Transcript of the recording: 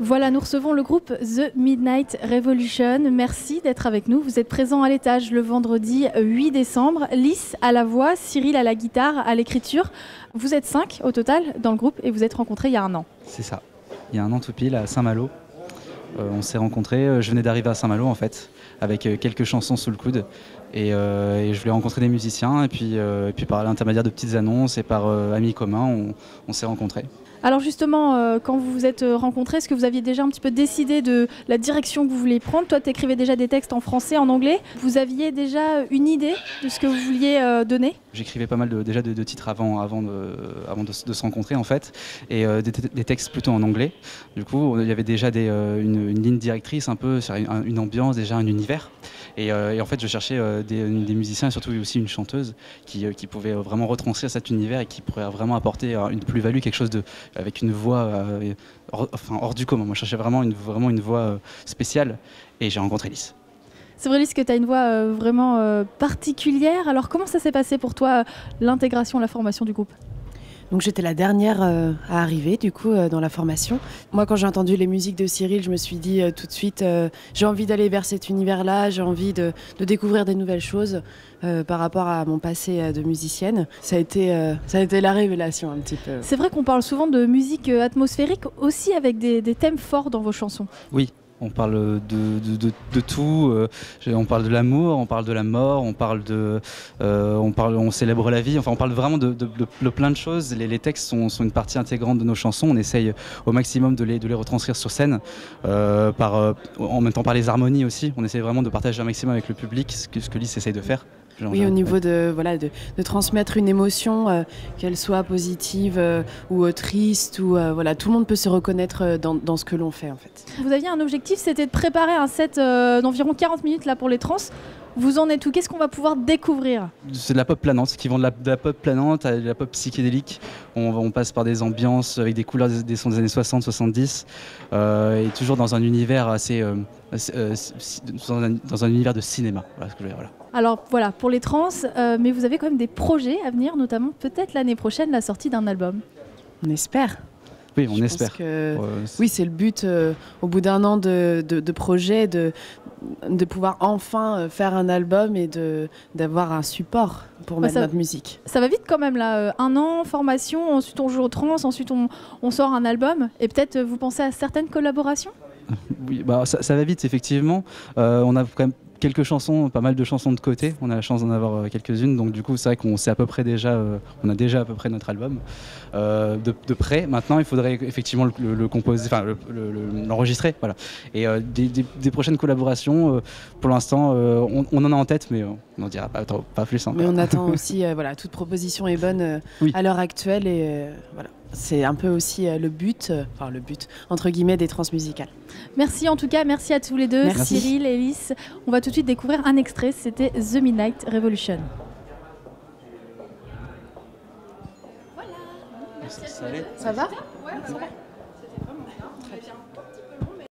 Voilà, nous recevons le groupe The Midnight Revolution. Merci d'être avec nous. Vous êtes présents à l'étage le vendredi 8 décembre. Lys à la voix, Cyril à la guitare, à l'écriture. Vous êtes 5 au total dans le groupe et vous êtes rencontrés il y a un an. C'est ça. Il y a un an tout pile à Saint-Malo. On s'est rencontrés, je venais d'arriver à Saint-Malo en fait, avec quelques chansons sous le coude. Et je voulais rencontrer des musiciens et puis par l'intermédiaire de petites annonces et par amis communs, on s'est rencontrés. Alors justement, quand vous vous êtes rencontrés, est-ce que vous aviez déjà un petit peu décidé de la direction que vous vouliez prendre? Toi, tu écrivais déjà des textes en français, en anglais. Vous aviez déjà une idée de ce que vous vouliez donner? J'écrivais pas mal de titres avant de se rencontrer en fait, et des textes plutôt en anglais. Du coup, il y avait déjà une ligne directrice un peu sur une ambiance, déjà un univers. Et en fait, je cherchais des musiciens et surtout aussi une chanteuse qui pouvait vraiment retranscrire cet univers et qui pourrait vraiment apporter une plus-value, quelque chose avec une voix hors du commun. Moi, je cherchais vraiment une voix spéciale et j'ai rencontré Lys. C'est vrai, Lys, que tu as une voix vraiment particulière. Alors, comment ça s'est passé pour toi, l'intégration, la formation du groupe? Donc j'étais la dernière à arriver du coup dans la formation. Moi quand j'ai entendu les musiques de Cyril, je me suis dit tout de suite j'ai envie d'aller vers cet univers-là, j'ai envie de découvrir des nouvelles choses par rapport à mon passé de musicienne. Ça a été la révélation un petit peu. C'est vrai qu'on parle souvent de musique atmosphérique aussi avec des thèmes forts dans vos chansons. Oui. On parle de tout, on parle de l'amour, on parle de la mort, on célèbre la vie, enfin on parle vraiment de plein de choses. Les textes sont une partie intégrante de nos chansons, on essaye au maximum de les retranscrire sur scène, en même temps par les harmonies aussi, on essaye vraiment de partager un maximum avec le public, ce que Lys essaye de faire. Oui, au niveau de transmettre une émotion, qu'elle soit positive ou triste, ou tout le monde peut se reconnaître dans ce que l'on fait en fait. Vous aviez un objectif, c'était de préparer un set d'environ 40 minutes là pour les trans. Vous en êtes où? Qu'est-ce qu'on va pouvoir découvrir? C'est de la pop planante, qui vont de la pop planante à de la pop psychédélique. On passe par des ambiances avec des couleurs des sons des années 60-70 et toujours dans un univers dans un univers de cinéma. Voilà ce que je veux dire, voilà. Alors voilà, pour les trans, mais vous avez quand même des projets à venir, notamment peut-être l'année prochaine, la sortie d'un album. On espère. Oui, on espère. Oui, c'est le but, au bout d'un an de projet, de pouvoir enfin faire un album et d'avoir un support pour mettre notre musique. Ça va vite quand même là, un an, formation, ensuite on joue aux trans, ensuite on sort un album, et peut-être vous pensez à certaines collaborations? Oui, ça va vite effectivement. On a quand même quelques chansons, pas mal de chansons de côté. On a la chance d'en avoir quelques-unes, donc du coup c'est vrai qu'on sait à peu près déjà, on a déjà à peu près notre album de près. Maintenant il faudrait effectivement le composer, enfin l'enregistrer, voilà. Et des prochaines collaborations, pour l'instant on en a en tête, mais on n'en dira pas plus encore. Mais on attend aussi, toute proposition est bonne oui. À l'heure actuelle et voilà. C'est un peu aussi le but entre guillemets des transmusicales. Merci en tout cas, merci à tous les deux, merci. Cyril et Lys. On va tout de suite découvrir un extrait, c'était The Midnight Revolution. Voilà. Ça va? Ouais, ça va.